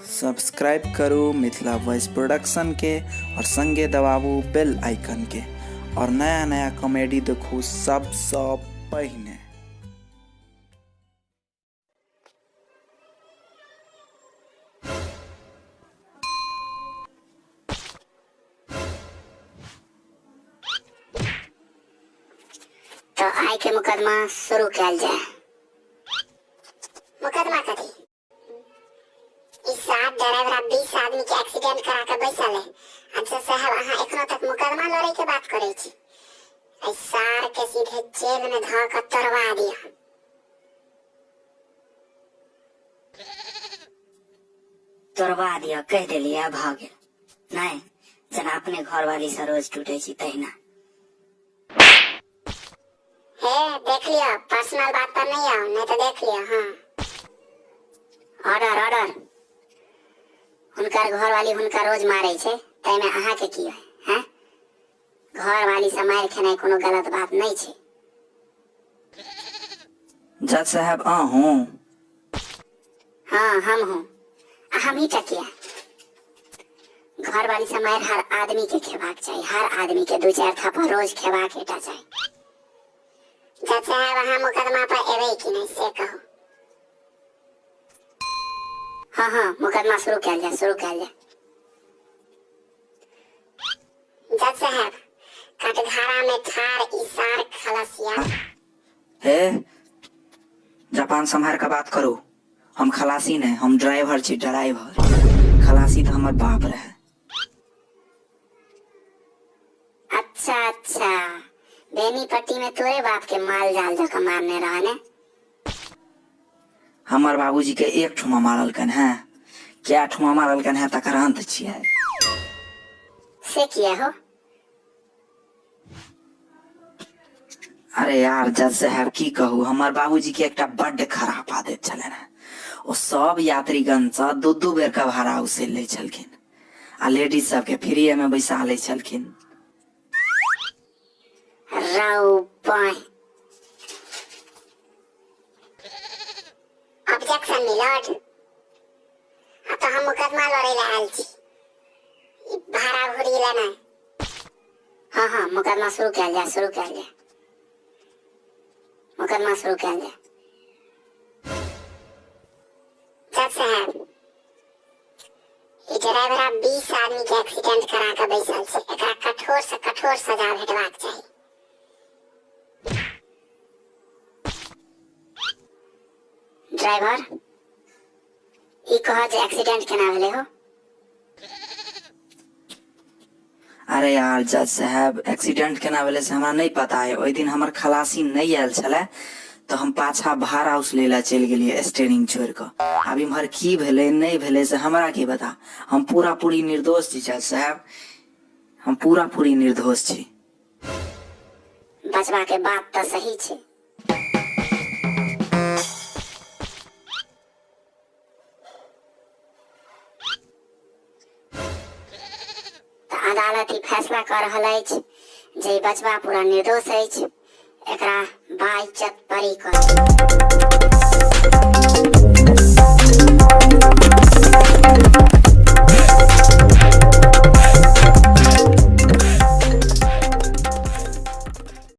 Subscribe करो Mithila voice production के और संगे दबाबू बेल आइकन के और नया नया कॉमेडी देखू सबसे पहिने। तो आई के मुकदमा शुरू किया जाए। मुकदमा कथी? इस सात ड्राइवर 20 आदमी के एक्सीडेंट करा के बैसल है। अच्छा साहब अहाँ एखनो तक मुकदमा लड़े के बात करे छी। इस सार के सीधे जेल में ध के तरवा दिया। तोरवा दिया कह दिलिए भाग गेल नहीं जना अपने घर वाली से रोज टूटे छी तहिना। हे देख लिया पर्सनल बात पर नहीं आओ नहीं तो देख लिया। हाँ ऑर्डर ऑर्डर। हुनकर घर वाली हुनका रोज मारे छे तै में अहाँ के की है? घर वाली से मार खेनाइ कोनो गलत बात नहीं छे। जज साहब हूँ। हाँ हम हूँ। हम ही टकिया। घर वाली से मार हर आदमी के खेबाक चाहिए। हर आदमी के 2-4 थप्पड़ रोज खेबाक एटा चाहिए। जज साहब अहाँ मुकदमा पर एबै कि नहीं से कहो। हाँ मुकदमा शुरू किया जाए शुरू किया जाए। जज साहब कटघारा में ठार इसार खलासिया। हे जापान संभार का बात करो। हम खलासी नहीं हम ड्राइवर छी ड्राइवर। खलासी तो हमार बाप रहे। अच्छा बेनीपट्टी में तोरे बाप के माल जाल जका मारने रहने। हमार बाबूजी के एक ठुमा मारलकन है। क्या ठुमा मारलकन है तकर अंत छियै। से किया हो? अरे यार जज साहब की कहू हमार बाबूजी के एकटा बड्ड खराब आदत छलन है। ओ सब यात्रीगण से 2-2 बेर का भाड़ा उसे ले छलखिन आ लेडीज सब के फ्री में बैसा ले छलखिन। राव पाए ऑब्जेक्शन मिलर्ड। अब तो हम मुकदमा लड़े ला आयल छी। ई भाड़ा भूरी ला नहीं। हाँ मुकदमा शुरू किया जाए शुरू किया जाए। मुकदमा शुरू किया जाए। जज साहब ई ड्राइवर 20 आदमी के एक्सीडेंट करा के बैसल छै। एकरा कठोर से कठोर सजा भेटबाक चाहिए। ड्राइवर ई कह जे एक्सीडेंट केना भेले हो? अरे यार जज साहब एक्सीडेंट केना भेले से हमरा नहीं पता है। ओइ दिन हमर खलासी नहीं आयल छले तो हम पाछा भार हाउस लेला चल गेलिए स्टीयरिंग छोड़ के। अब इम्हर की भेले नहीं भेले से हमरा की बता। हम पूरा पूरी निर्दोष छी जज साहब। हम पूरा पूरी निर्दोष छी। बचवा के बात तो सही छे। अदालत फैसला कर रहल अछि जे बचवा पूरा निर्दोष अछि। एकरा बाइज्जत बरी कर।